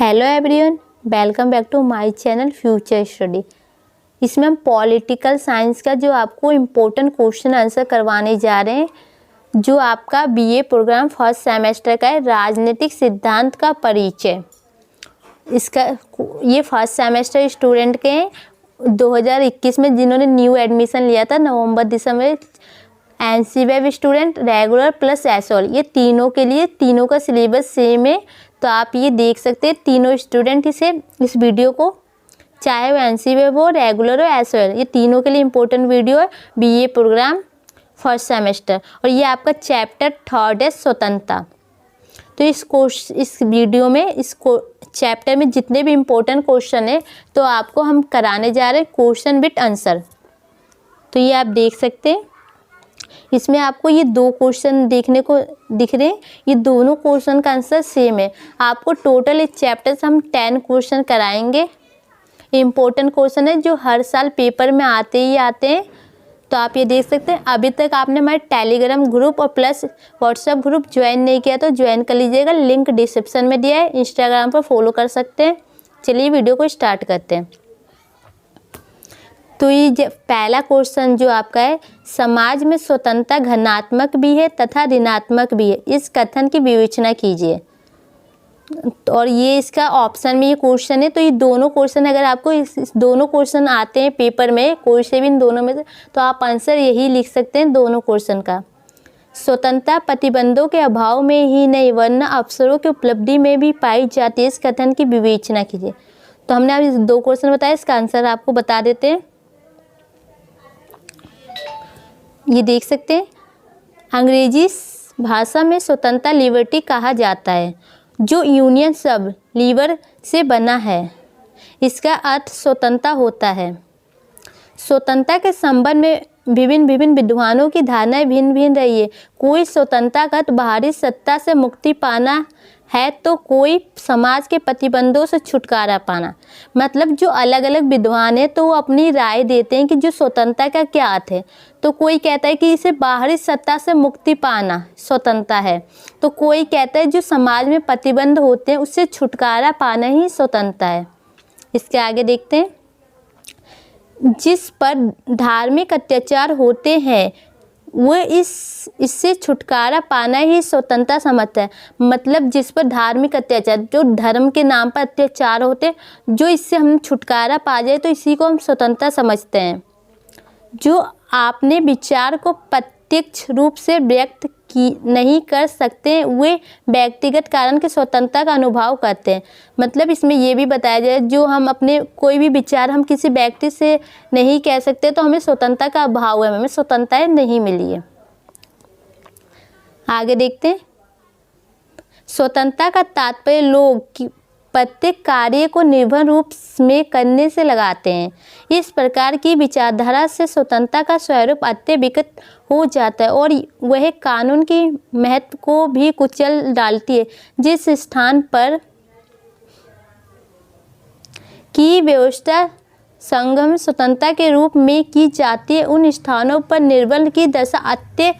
Hello everyone, welcome back to my channel future study. इसमें हम political science का जो आपको इम्पोर्टेंट क्वेश्चन आंसर करवाने जा रहे हैं, जो आपका बीए प्रोग्राम फर्स्ट सेमेस्टर का है, राजनीतिक सिद्धांत का परिचय। इसका ये फर्स्ट सेमेस्टर स्टूडेंट के हैं 2021 में, जिन्होंने न्यू एडमिशन लिया था नवंबर दिसंबर। एनसीवेब स्टूडेंट, रेगुलर प्लस एसओल, ये तीनों के लिए तीनों का सिलेबस सेम है। तो आप ये देख सकते हैं तीनों स्टूडेंट इस वीडियो को, चाहे वो एनसीवेब हो, रेगुलर हो, एसओएल, ये तीनों के लिए इम्पोर्टेंट वीडियो है बीए प्रोग्राम फर्स्ट सेमेस्टर। और ये आपका चैप्टर 3 है स्वतंत्रता। तो इस वीडियो में इस चैप्टर में जितने भी इम्पोर्टेंट क्वेश्चन है तो आपको हम कराने जा रहे हैं क्वेश्चन विद आंसर। तो ये आप देख सकते हैं, इसमें आपको ये दो क्वेश्चन देखने को दिख रहे हैं। ये दोनों क्वेश्चन का आंसर सेम है। आपको टोटल इस चैप्टर से हम 10 क्वेश्चन कराएंगे। इम्पोर्टेंट क्वेश्चन है जो हर साल पेपर में आते ही आते हैं। तो आप ये देख सकते हैं। अभी तक आपने हमारे टेलीग्राम ग्रुप और प्लस व्हाट्सएप ग्रुप ज्वाइन नहीं किया तो ज्वाइन कर लीजिएगा, लिंक डिस्क्रिप्शन में दिया है। इंस्टाग्राम पर फॉलो कर सकते हैं। चलिए वीडियो को स्टार्ट करते हैं। तो ये पहला क्वेश्चन जो आपका है, समाज में स्वतंत्रता धनात्मक भी है तथा ऋणात्मक भी है, इस कथन की विवेचना कीजिए। और ये इसका ऑप्शन में ये क्वेश्चन है। तो ये दोनों क्वेश्चन अगर आपको इस दोनों क्वेश्चन आते हैं पेपर में, कोई से भी इन दोनों में से, तो आप आंसर यही लिख सकते हैं दोनों क्वेश्चन का। स्वतंत्रता प्रतिबंधों के अभाव में ही नहीं वरना अवसरों की उपलब्धि में भी पाई जाती है, इस कथन की विवेचना कीजिए। तो हमने अब इस दो क्वेश्चन बताया, इसका आंसर आपको बता देते हैं। ये देख सकते हैं, अंग्रेजी भाषा में स्वतंत्रता लिबर्टी कहा जाता है, जो यूनियन शब्द लीवर से बना है। इसका अर्थ स्वतंत्रता होता है। स्वतंत्रता के संबंध में विभिन्न विद्वानों की धारणाएं भिन्न भिन्न रही है। कोई स्वतंत्रता का अर्थ बाहरी सत्ता से मुक्ति पाना है तो कोई समाज के प्रतिबंधों से छुटकारा पाना। मतलब जो अलग अलग विद्वान है तो वो अपनी राय देते हैं कि जो स्वतंत्रता का क्या अर्थ है। तो कोई कहता है कि इसे बाहरी सत्ता से मुक्ति पाना स्वतंत्रता है, तो कोई कहता है जो समाज में प्रतिबंध होते हैं उससे छुटकारा पाना ही स्वतंत्रता है। इसके आगे देखते हैं, जिस पर धार्मिक अत्याचार होते हैं वो इससे छुटकारा पाना ही स्वतंत्रता समझता है। मतलब जिस पर धार्मिक अत्याचार, जो धर्म के नाम पर अत्याचार होते हैं, जो इससे हम छुटकारा पा जाए तो इसी को हम स्वतंत्रता समझते हैं। जो आपने विचार को प्रत्यक्ष रूप से व्यक्त नहीं कर सकते वे व्यक्तिगत कारण के स्वतंत्रता का अनुभव करते हैं। मतलब इसमें ये भी बताया जाए, जो हम अपने कोई भी विचार हम किसी व्यक्ति से नहीं कह सकते तो हमें स्वतंत्रता का अभाव है, हमें स्वतंत्रता नहीं मिली है। आगे देखते हैं, स्वतंत्रता का तात्पर्य लोग प्रत्येक कार्य को निर्भर रूप में करने से लगाते हैं। इस प्रकार की विचारधारा से स्वतंत्रता का स्वरूप अत्यधिक हो जाता है और वह कानून की महत्व को भी कुचल डालती है। जिस स्थान पर की व्यवस्था संगम स्वतंत्रता के रूप में की जाती है उन स्थानों पर निर्बल की दशा अत्य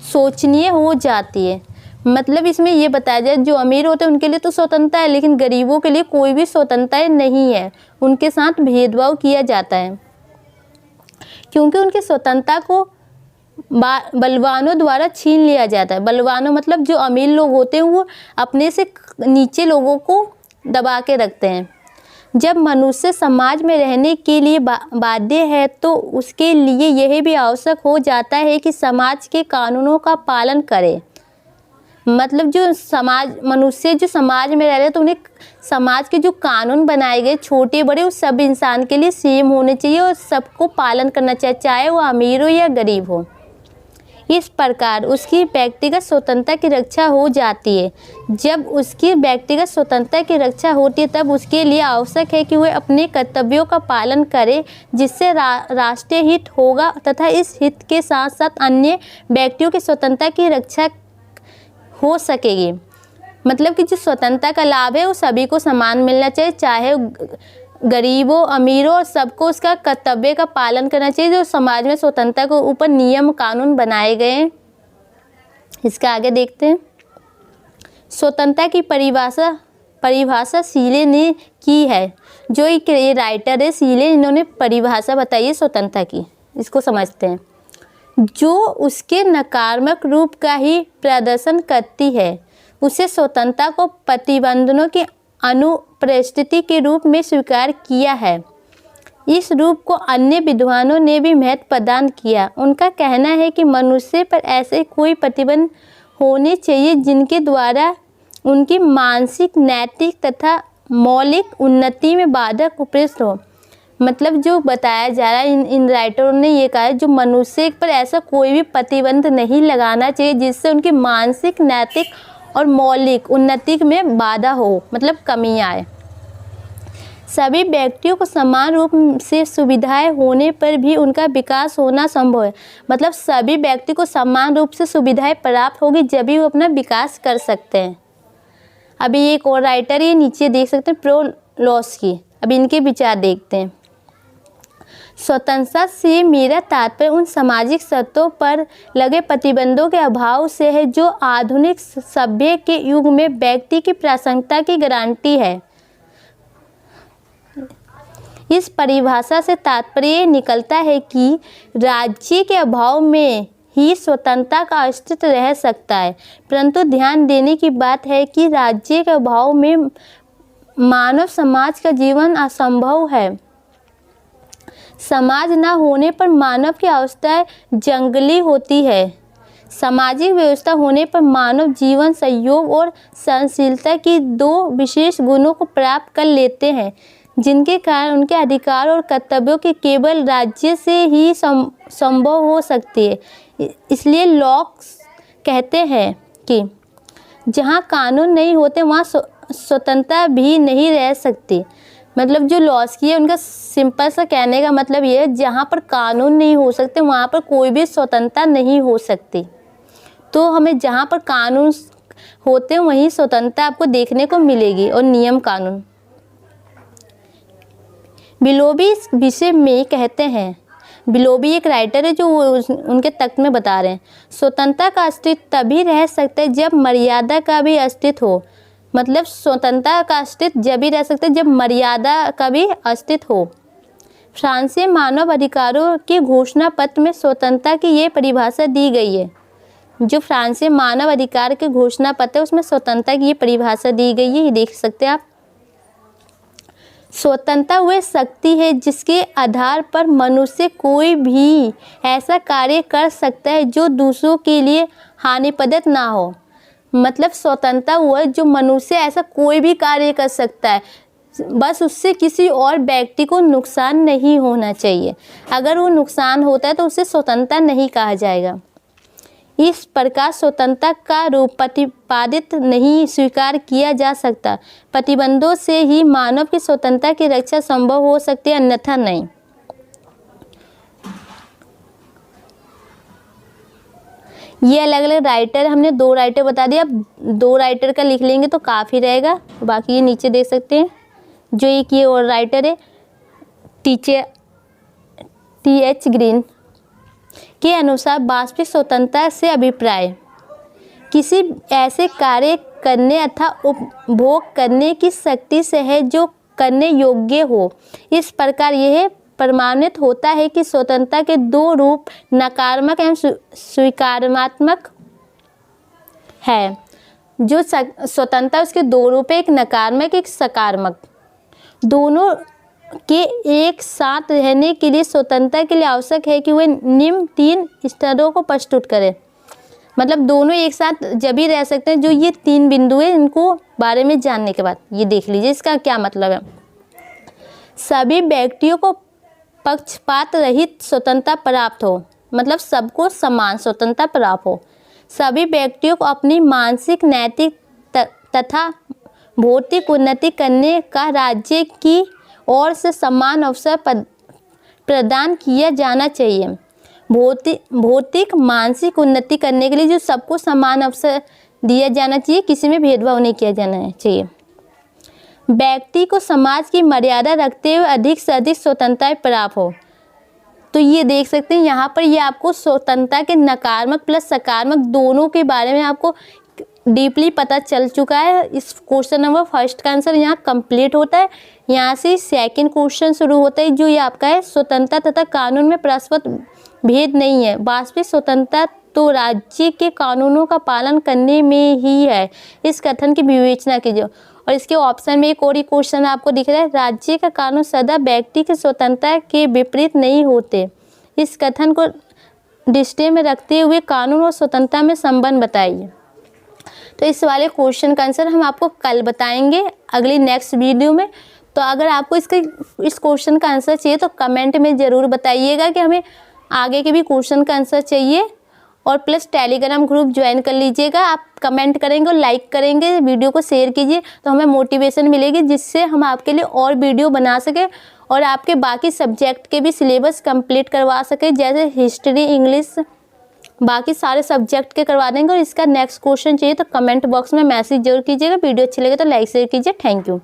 शोचनीय हो जाती है। मतलब इसमें ये बताया जाए, जो अमीर होते हैं उनके लिए तो स्वतंत्रता है, लेकिन गरीबों के लिए कोई भी स्वतंत्रता नहीं है। उनके साथ भेदभाव किया जाता है क्योंकि उनकी स्वतंत्रता को बलवानों द्वारा छीन लिया जाता है। बलवानों मतलब जो अमीर लोग होते हैं वो अपने से नीचे लोगों को दबा के रखते हैं। जब मनुष्य समाज में रहने के लिए बाध्य है तो उसके लिए यह भी आवश्यक हो जाता है कि समाज के कानूनों का पालन करे। मतलब जो मनुष्य जो समाज में रह रहे हैं तो उन्हें समाज के जो कानून बनाए गए छोटे बड़े वो सब इंसान के लिए सेम होने चाहिए और सबको पालन करना चाहिए, चाहे वो अमीर हो या गरीब हो। इस प्रकार उसकी व्यक्तिगत स्वतंत्रता की रक्षा हो जाती है। जब उसकी व्यक्तिगत स्वतंत्रता की रक्षा होती है तब उसके लिए आवश्यक है कि वह अपने कर्तव्यों का पालन करे, जिससे राष्ट्रीय हित होगा तथा इस हित के साथ साथ अन्य व्यक्तियों की स्वतंत्रता की रक्षा हो सकेगी। मतलब कि जो स्वतंत्रता का लाभ है वो सभी को समान मिलना चाहिए, चाहे गरीब हो अमीर हो, सबको उसका कर्तव्य का पालन करना चाहिए। जो समाज में स्वतंत्रता के ऊपर नियम कानून बनाए गए हैं। इसका आगे देखते हैं, स्वतंत्रता की परिभाषा परिभाषा शीले ने की है। जो एक ये राइटर है शीले, इन्होंने परिभाषा बताई है स्वतंत्रता की। इसको समझते हैं। जो उसके नकारात्मक रूप का ही प्रदर्शन करती है, उसे स्वतंत्रता को प्रतिबंधनों की अनुपस्थिति के रूप में स्वीकार किया है। इस रूप को अन्य विद्वानों ने भी महत्व प्रदान किया। उनका कहना है कि मनुष्य पर ऐसे कोई प्रतिबंध होने चाहिए जिनके द्वारा उनकी मानसिक, नैतिक तथा मौलिक उन्नति में बाधक उपस्थित हो। मतलब जो बताया जा रहा है, इन राइटरों ने ये कहा है, जो मनुष्य पर ऐसा कोई भी प्रतिबंध नहीं लगाना चाहिए जिससे उनकी मानसिक, नैतिक और मौलिक उन्नति में बाधा हो, मतलब कमी आए। सभी व्यक्तियों को समान रूप से सुविधाएं होने पर भी उनका विकास होना संभव है। मतलब सभी व्यक्ति को समान रूप से सुविधाएं प्राप्त होगी जब भी वो अपना विकास कर सकते हैं। अभी एक और राइटर ये नीचे देख सकते हैं, प्रोलोस्की। अभी इनके विचार देखते हैं। स्वतंत्रता से मेरा तात्पर्य उन सामाजिक शर्तों पर लगे प्रतिबंधों के अभाव से है जो आधुनिक सभ्य के युग में व्यक्ति की प्रासंगिकता की गारंटी है। इस परिभाषा से तात्पर्य निकलता है कि राज्य के अभाव में ही स्वतंत्रता का अस्तित्व रह सकता है, परंतु ध्यान देने की बात है कि राज्य के अभाव में मानव समाज का जीवन असंभव है। समाज न होने पर मानव की अवस्था जंगली होती है। सामाजिक व्यवस्था होने पर मानव जीवन, सहयोग और सहनशीलता की दो विशेष गुणों को प्राप्त कर लेते हैं, जिनके कारण उनके अधिकार और कर्तव्यों की केवल राज्य से ही संभव हो सकती है। इसलिए लॉक कहते हैं कि जहाँ कानून नहीं होते वहाँ स्वतंत्रता भी नहीं रह सकती। मतलब जो लॉस की है उनका सिंपल सा कहने का मतलब ये है, जहाँ पर कानून नहीं हो सकते वहाँ पर कोई भी स्वतंत्रता नहीं हो सकती। तो हमें जहाँ पर कानून होते हैं वहीं स्वतंत्रता आपको देखने को मिलेगी और नियम कानून। बिलोबी इस विषय में कहते हैं, बिलोबी एक राइटर है जो उनके तख्त में बता रहे हैं, स्वतंत्रता का अस्तित्व तभी रह सकता है जब मर्यादा का भी अस्तित्व हो। मतलब स्वतंत्रता का अस्तित्व जब भी रह सकता है जब मर्यादा का भी अस्तित्व हो। फ्रांसीसी मानव अधिकारों के घोषणा पत्र में स्वतंत्रता की ये परिभाषा दी गई है। जो फ्रांसीसी मानव अधिकार के घोषणा पत्र है उसमें स्वतंत्रता की ये परिभाषा दी गई है, ये देख सकते हैं आप। स्वतंत्रता वह शक्ति है जिसके आधार पर मनुष्य कोई भी ऐसा कार्य कर सकता है जो दूसरों के लिए हानिप्रद ना हो। मतलब स्वतंत्रता वह जो मनुष्य ऐसा कोई भी कार्य कर सकता है, बस उससे किसी और व्यक्ति को नुकसान नहीं होना चाहिए। अगर वो नुकसान होता है तो उसे स्वतंत्रता नहीं कहा जाएगा। इस प्रकार स्वतंत्रता का रूप प्रतिपादित नहीं स्वीकार किया जा सकता। प्रतिबंधों से ही मानव की स्वतंत्रता की रक्षा संभव हो सकती है, अन्यथा नहीं। ये अलग अलग राइटर, हमने दो राइटर बता दिया। अब दो राइटर का लिख लेंगे तो काफ़ी रहेगा। बाकी ये नीचे देख सकते हैं। जो एक ये और राइटर है T.H. ग्रीन के अनुसार वास्तविक स्वतंत्रता से अभिप्राय किसी ऐसे कार्य करने अथवा उपभोग करने की शक्ति से है जो करने योग्य हो। इस प्रकार यह प्रमाणित होता है कि स्वतंत्रता के दो रूप नकारात्मक एवं स्वीकारात्मक है। जो स्वतंत्रता उसके दो रूप है, एक नकारात्मक एक सकारात्मक। दोनों के एक साथ रहने के लिए स्वतंत्रता के लिए आवश्यक है कि वे निम्न तीन स्तरों को प्रस्तुत करें। मतलब दोनों एक साथ जब भी रह सकते हैं। जो ये तीन बिंदु है इनको बारे में जानने के बाद ये देख लीजिए इसका क्या मतलब है। सभी व्यक्तियों को पक्षपात रहित स्वतंत्रता प्राप्त हो। मतलब सबको समान स्वतंत्रता प्राप्त हो। सभी व्यक्तियों को अपनी मानसिक, नैतिक तथा भौतिक उन्नति करने का राज्य की ओर से समान अवसर प्रदान किया जाना चाहिए। भौतिक मानसिक उन्नति करने के लिए जो सबको समान अवसर दिया जाना चाहिए, किसी में भेदभाव नहीं किया जाना चाहिए। व्यक्ति को समाज की मर्यादा रखते हुए अधिक से अधिक स्वतंत्रता प्राप्त हो। तो ये देख सकते हैं यहाँ पर ये आपको स्वतंत्रता के नकारात्मक प्लस सकारात्मक दोनों के बारे में आपको डीपली पता चल चुका है। इस क्वेश्चन नंबर फर्स्ट का आंसर यहाँ कंप्लीट होता है। यहाँ से सेकंड क्वेश्चन शुरू होता है, जो ये आपका है, स्वतंत्रता तथा कानून में परस्पर भेद नहीं है। वास्तविक स्वतंत्रता तो राज्य के कानूनों का पालन करने में ही है। इस कथन की विवेचना कीजिए। और इसके ऑप्शन में एक और ही क्वेश्चन आपको दिख रहा है, राज्य का कानून सदा व्यक्ति की स्वतंत्रता के विपरीत नहीं होते। इस कथन को दृष्टि में रखते हुए कानून और स्वतंत्रता में संबंध बताइए। तो इस वाले क्वेश्चन का आंसर हम आपको कल बताएंगे अगली नेक्स्ट वीडियो में। तो अगर आपको इस क्वेश्चन का आंसर चाहिए तो कमेंट में ज़रूर बताइएगा कि हमें आगे के भी क्वेश्चन का आंसर चाहिए। और प्लस टेलीग्राम ग्रुप ज्वाइन कर लीजिएगा। आप कमेंट करेंगे और लाइक करेंगे, वीडियो को शेयर कीजिए, तो हमें मोटिवेशन मिलेगी, जिससे हम आपके लिए और वीडियो बना सकें और आपके बाकी सब्जेक्ट के भी सिलेबस कंप्लीट करवा सकें, जैसे हिस्ट्री, इंग्लिश, बाकी सारे सब्जेक्ट के करवा देंगे। और इसका नेक्स्ट क्वेश्चन चाहिए तो कमेंट बॉक्स में मैसेज जरूर कीजिएगा। वीडियो अच्छी लगे तो लाइक शेयर कीजिए। Thank you.